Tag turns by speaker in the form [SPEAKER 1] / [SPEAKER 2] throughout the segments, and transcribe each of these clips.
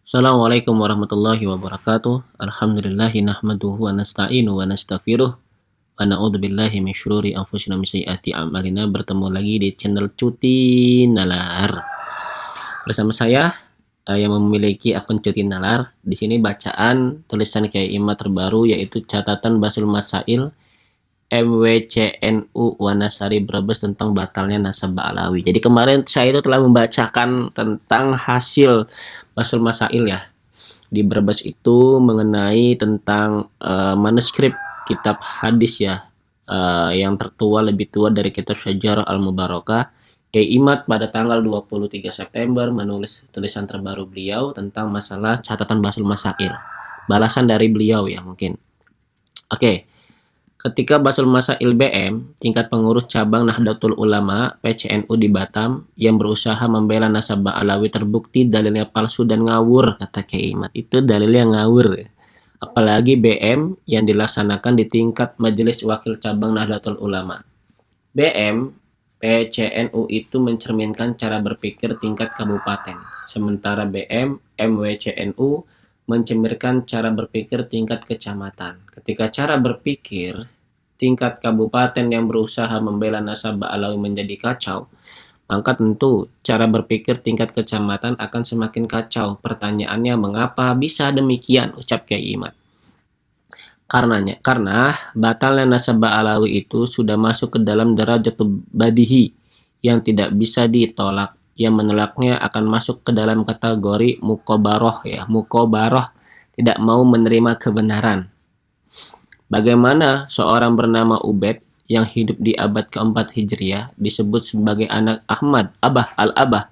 [SPEAKER 1] Assalamualaikum warahmatullahi wabarakatuh. Alhamdulillahi nahmaduhu wa nasta'inu wa nastaghfiruh wa na'udzu billahi min syururi anfusina min sayyiati a'malina. Bertemu lagi di channel Cuti Nalar. Bersama saya yang memiliki akun Cuti Nalar. Di sini bacaan tulisan Kiai Imad terbaru yaitu catatan Basul Masail MWCNU Wanasari Brebes tentang batalnya nasabah alawi. Jadi kemarin saya itu telah membacakan tentang hasil Basul Masail ya di Brebes itu mengenai tentang manuskrip kitab hadis ya yang tertua lebih tua dari kitab Syajarah Al-Mubarakah. Kiai Imad pada tanggal 23 September menulis tulisan terbaru beliau tentang masalah catatan Basul Masail. Balasan dari beliau ya mungkin. Oke. Ketika Basul Masail BM, tingkat pengurus cabang Nahdlatul Ulama PCNU di Batam yang berusaha membela nasabah alawi terbukti dalilnya palsu dan ngawur, kata Kiai Imad. Itu dalilnya ngawur. Apalagi BM yang dilaksanakan di tingkat Majelis Wakil Cabang Nahdlatul Ulama. BM PCNU itu mencerminkan cara berpikir tingkat kabupaten. Sementara BM MWCNU mencerminkan cara berpikir tingkat kecamatan. Ketika cara berpikir tingkat kabupaten yang berusaha membela nasabah alawi menjadi kacau, maka tentu cara berpikir tingkat kecamatan akan semakin kacau. Pertanyaannya, mengapa bisa demikian? Ucap Kiai Imad. Karena batalnya nasabah alawi itu sudah masuk ke dalam derajat badihi yang tidak bisa ditolak. Yang menolaknya akan masuk ke dalam kategori mukobaroh ya. Mukobaroh tidak mau menerima kebenaran. Bagaimana seorang bernama Ubed yang hidup di abad keempat Hijriah disebut sebagai anak Ahmad Abah al-Abah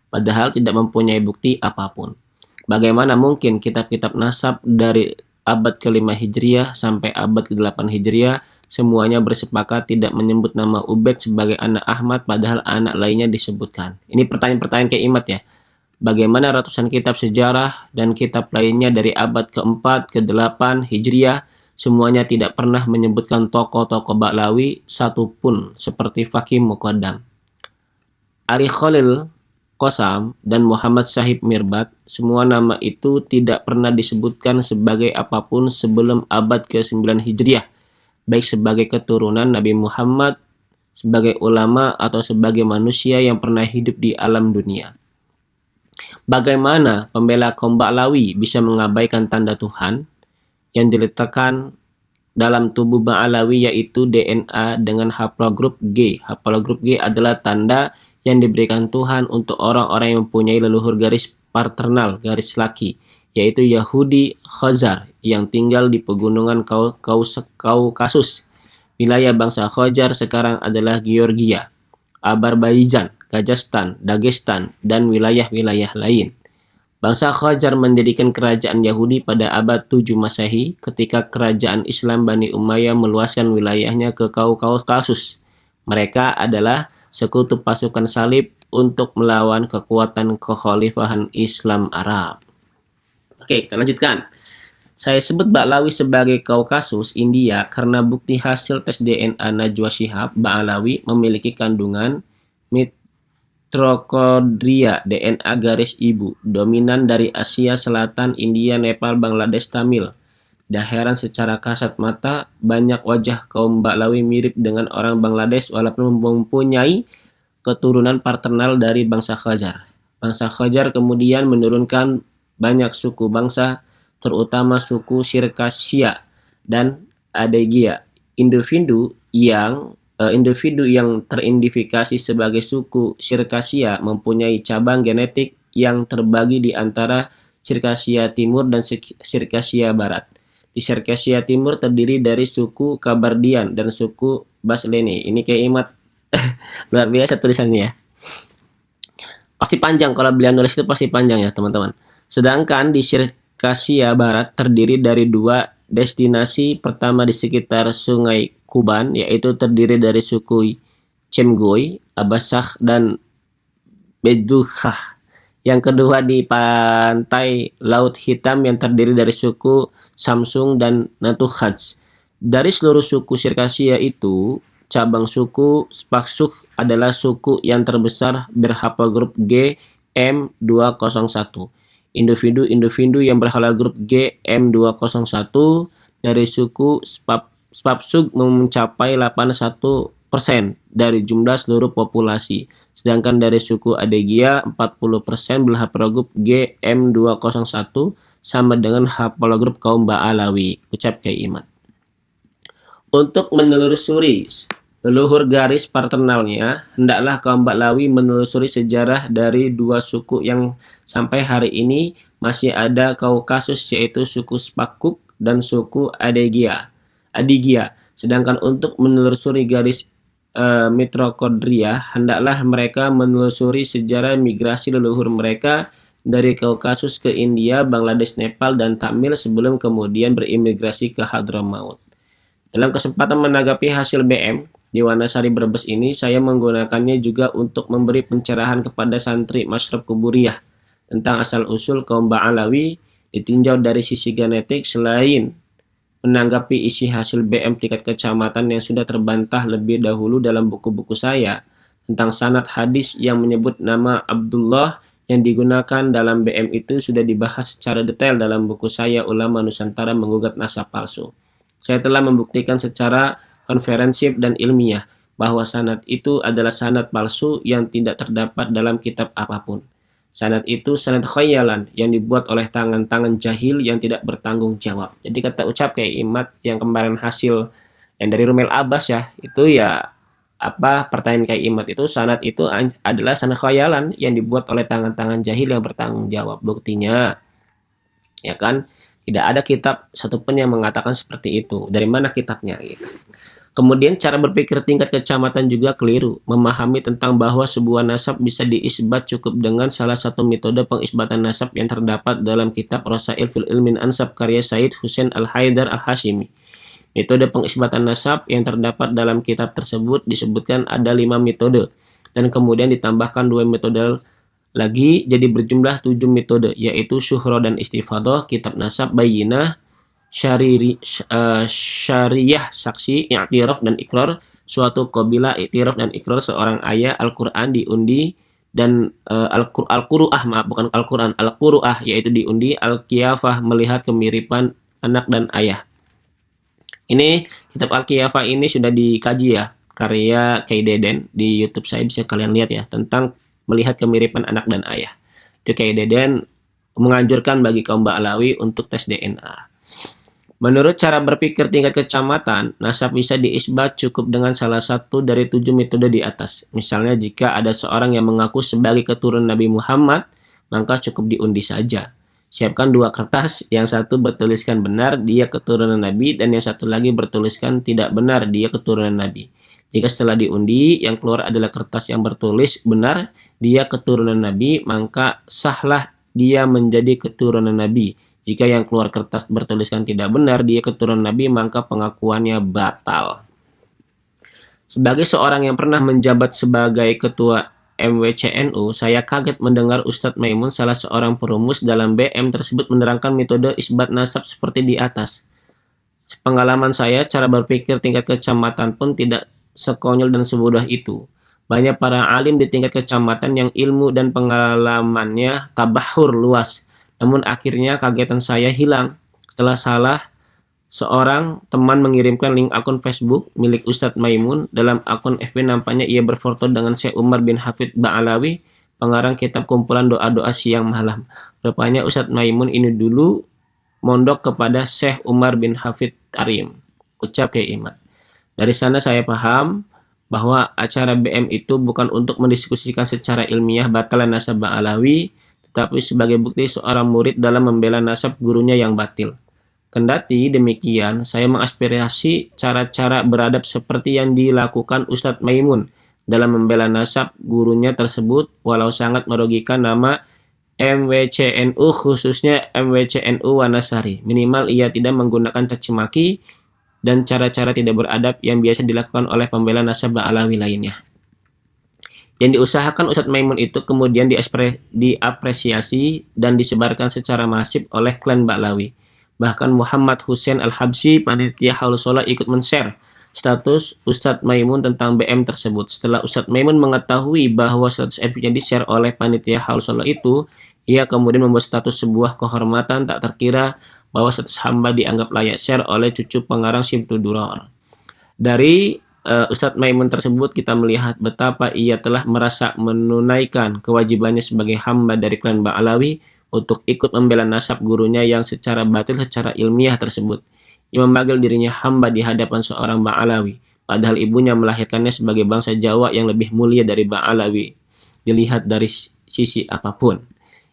[SPEAKER 1] padahal tidak mempunyai bukti apapun. Bagaimana mungkin kitab-kitab nasab dari abad ke-5 Hijriah sampai abad ke-8 Hijriah semuanya bersepakat tidak menyebut nama Ubed sebagai anak Ahmad padahal anak lainnya disebutkan. Ini pertanyaan-pertanyaan Kiai Imad ya. Bagaimana ratusan kitab sejarah dan kitab lainnya dari abad ke-4 ke-8 Hijriah semuanya tidak pernah menyebutkan tokoh-tokoh Ba'lawi satupun seperti Fakih Muqaddam, Ari Khalil Qasam, dan Muhammad Syahib Mirbat. Semua nama itu tidak pernah disebutkan sebagai apapun sebelum abad ke-9 Hijriah, baik sebagai keturunan Nabi Muhammad, sebagai ulama, atau sebagai manusia yang pernah hidup di alam dunia. Bagaimana pembela kaum Ba'lawi bisa mengabaikan tanda Tuhan yang diletakkan dalam tubuh Ba'lawi yaitu DNA dengan haplogrup G. Haplogrup G adalah tanda yang diberikan Tuhan untuk orang-orang yang mempunyai leluhur garis paternal, garis laki, yaitu Yahudi Khazar yang tinggal di pegunungan Kaukasus. Wilayah bangsa Khazar sekarang adalah Georgia, Azerbaijan, Kazakhstan, Dagestan, dan wilayah-wilayah lain. Bangsa Khazar mendirikan kerajaan Yahudi pada abad 7 Masehi ketika kerajaan Islam Bani Umayyah meluaskan wilayahnya ke Kaukasus. Mereka adalah sekutu pasukan salib untuk melawan kekuatan kekhalifahan Islam Arab. Oke, kita lanjutkan. Saya sebut Ba'lawi sebagai Kaukasus, India, karena bukti hasil tes DNA Najwa Shihab Ba'lawi memiliki kandungan Mitochondria DNA garis ibu dominan dari Asia Selatan, India, Nepal, Bangladesh, Tamil. Tidak heran secara kasat mata banyak wajah kaum Ba'lawi mirip dengan orang Bangladesh walaupun mempunyai keturunan paternal dari bangsa Khazar. Bangsa Khazar kemudian menurunkan banyak suku bangsa, terutama suku Sirkasia dan Adegia. Individu yang teridentifikasi sebagai suku Sirkasia mempunyai cabang genetik yang terbagi di antara Sirkasia Timur dan Sirkasia Barat. Di Sirkasia Timur terdiri dari suku Kabardian dan suku Baslene. Ini kayak Imad luar biasa tulisannya ya. Pasti panjang, kalau beliau nulis itu pasti panjang ya teman-teman. Sedangkan di Sirkasia Barat terdiri dari dua destinasi. Pertama di sekitar Sungai Kuban, yaitu terdiri dari suku Chemgoi, Abasakh, dan Bedukhah. Yang kedua di pantai Laut Hitam yang terdiri dari suku Samsung dan Natukhaj. Dari seluruh suku Sirkasia itu, cabang suku Spaksuk adalah suku yang terbesar berhaplogrup G M201. Individu-individu yang berhala grup GM201 dari suku Spapsug mencapai 81% dari jumlah seluruh populasi. Sedangkan dari suku Adegia 40% berhaplogrup GM201 sama dengan haplogrup kaum Ba'alawi. Ucap Kyai Imad. Untuk menelusuri leluhur garis paternalnya, hendaklah kaum Ba'alawi menelusuri sejarah dari dua suku yang sampai hari ini masih ada Kaukasus, yaitu suku Spakuk dan suku Adegia. Sedangkan untuk menelusuri garis Mitochondria, hendaklah mereka menelusuri sejarah migrasi leluhur mereka dari Kaukasus ke India, Bangladesh, Nepal, dan Tamil sebelum kemudian berimigrasi ke Hadramaut. Dalam kesempatan menanggapi hasil BM di Wanasari Brebes ini, saya menggunakannya juga untuk memberi pencerahan kepada santri Masyraf Kuburiyah tentang asal-usul kaum Ba'alawi ditinjau dari sisi genetik. Selain menanggapi isi hasil BM tingkat kecamatan yang sudah terbantah lebih dahulu dalam buku-buku saya tentang sanad hadis yang menyebut nama Abdullah yang digunakan dalam BM itu sudah dibahas secara detail dalam buku saya Ulama Nusantara Menggugat Nasab Palsu. Saya telah membuktikan secara konferensif dan ilmiah bahwa sanad itu adalah sanad palsu yang tidak terdapat dalam kitab apapun. Sanad itu sanad khayalan yang dibuat oleh tangan-tangan jahil yang tidak bertanggung jawab. Jadi kata ucap Kyai Imad yang kemarin hasil yang dari Rumel Abbas ya, itu ya pertanyaan Kyai Imad itu sanad itu adalah sanad khayalan yang dibuat oleh tangan-tangan jahil yang bertanggung jawab. Buktinya ya kan tidak ada kitab satupun yang mengatakan seperti itu. Dari mana kitabnya gitu. Kemudian cara berpikir tingkat kecamatan juga keliru. Memahami tentang bahwa sebuah nasab bisa diisbat cukup dengan salah satu metode pengisbatan nasab yang terdapat dalam kitab Rasail fil Ilmin Ansab karya Said Hussein Al-Haidar Al-Hashimi. Metode pengisbatan nasab yang terdapat dalam kitab tersebut disebutkan ada 5 metode dan kemudian ditambahkan 2 metode lagi jadi berjumlah 7 metode, yaitu syuhro dan istifadah, kitab nasab, bayinah, syariah, saksi, i'tiraf dan ikrar, suatu qabilah, i'tiraf dan ikrar, seorang ayah, Al-Quran diundi, dan Al-Quru'ah, bukan Al-Quran, Al-Quru'ah, yaitu diundi, Al-Qiyafah, melihat kemiripan anak dan ayah. Ini kitab Al-Qiyafah ini sudah dikaji ya, karya Kyai Deden, di YouTube saya bisa kalian lihat ya, tentang melihat kemiripan anak dan ayah. Itu Kyai Deden menganjurkan bagi kaum Ba'alawi untuk tes DNA. Menurut cara berpikir tingkat kecamatan, nasab bisa diisbat cukup dengan salah satu dari 7 metode di atas. Misalnya jika ada seorang yang mengaku sebagai keturunan Nabi Muhammad, maka cukup diundi saja. Siapkan 2 kertas, yang satu bertuliskan benar dia keturunan Nabi dan yang satu lagi bertuliskan tidak benar dia keturunan Nabi. Jika setelah diundi yang keluar adalah kertas yang bertulis benar dia keturunan Nabi, maka sahlah dia menjadi keturunan Nabi. Jika yang keluar kertas bertuliskan tidak benar dia keturunan Nabi, maka pengakuannya batal. Sebagai seorang yang pernah menjabat sebagai ketua MWCNU, saya kaget mendengar Ustadz Maimun, salah seorang perumus dalam BM tersebut, menerangkan metode isbat nasab seperti di atas. Pengalaman saya, cara berpikir tingkat kecamatan pun tidak sekonyol dan sebodoh itu. Banyak para alim di tingkat kecamatan yang ilmu dan pengalamannya tabahur luas. Namun akhirnya kagetan saya hilang setelah seorang teman mengirimkan link akun Facebook milik Ustadz Maimun. Dalam akun FB nampaknya ia berfoto dengan Syekh Umar bin Hafid Ba'alawi, pengarang kitab kumpulan doa-doa siang malam. Rupanya Ustadz Maimun ini dulu mondok kepada Syekh Umar bin Hafid Tarim. Ucap Kyai Imad. Dari sana saya paham bahwa acara BM itu bukan untuk mendiskusikan secara ilmiah batalan nasab Ba'alawi, tetapi sebagai bukti seorang murid dalam membela nasab gurunya yang batil. Kendati demikian, saya mengaspirasi cara-cara beradab seperti yang dilakukan Ustadz Maimun dalam membela nasab gurunya tersebut, walau sangat merugikan nama MWCNU, khususnya MWCNU Wanasari. Minimal ia tidak menggunakan caci maki dan cara-cara tidak beradab yang biasa dilakukan oleh pembela nasab Ba'alawi lainnya. Yang diusahakan Ustadz Maimun itu kemudian diapresiasi dan disebarkan secara masif oleh klan Ba'alawi. Bahkan Muhammad Hussein Al-Habsyi, panitia Haul Sholah, ikut men-share status Ustadz Maimun tentang BM tersebut. Setelah Ustadz Maimun mengetahui bahwa status FB-nya di-share oleh panitia Haul Sholah itu, Ia kemudian membuat status sebuah kehormatan tak terkira bahwa status hamba dianggap layak share oleh cucu pengarang Syibtu Duror. Dari Ustadz Maimun tersebut kita melihat betapa ia telah merasa menunaikan kewajibannya sebagai hamba dari klan Ba'alawi untuk ikut membela nasab gurunya yang secara batil secara ilmiah tersebut. Ia memanggil dirinya hamba di hadapan seorang Ba'alawi, padahal ibunya melahirkannya sebagai bangsa Jawa yang lebih mulia dari Ba'alawi, dilihat dari sisi apapun.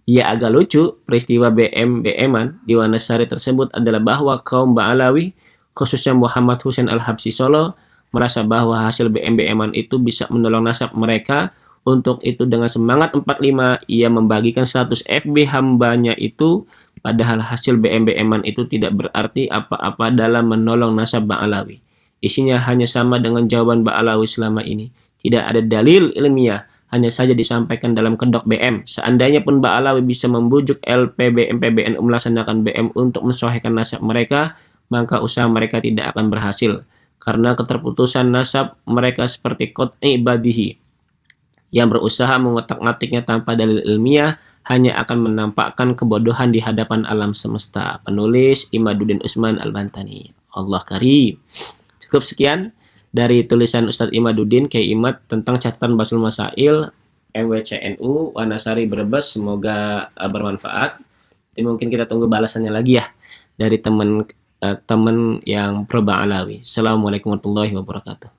[SPEAKER 1] Ya agak lucu, peristiwa BM-BM-an di Wanasari tersebut adalah bahwa kaum Ba'alawi, khususnya Muhammad Husain Al-Habsyi Solo, merasa bahwa hasil BM-BM-an itu bisa menolong nasab mereka. Untuk itu dengan semangat 45, ia membagikan status FB hambanya itu, padahal hasil BM-BM-an itu tidak berarti apa-apa dalam menolong nasab Ba'alawi. Isinya hanya sama dengan jawaban Ba'alawi selama ini. Tidak ada dalil ilmiah, hanya saja disampaikan dalam kedok BM. Seandainya pun Ba'alawi bisa membujuk LPBM PBNU melaksanakan BM untuk mensohhikan nasab mereka, maka usaha mereka tidak akan berhasil. Karena keterputusan nasab mereka seperti qat'i badihi, yang berusaha mengotak-ngatiknya tanpa dalil ilmiah hanya akan menampakkan kebodohan di hadapan alam semesta. Penulis Imaduddin Usman Al-Bantani. Allah karim. Cukup sekian dari tulisan Ustadz Imaduddin Kiai Imad tentang catatan Basul Masail MWCNU Wanasari Brebes. Semoga bermanfaat. Jadi mungkin kita tunggu balasannya lagi ya dari teman yang pro Ba'alawi. Assalamualaikum warahmatullahi wabarakatuh.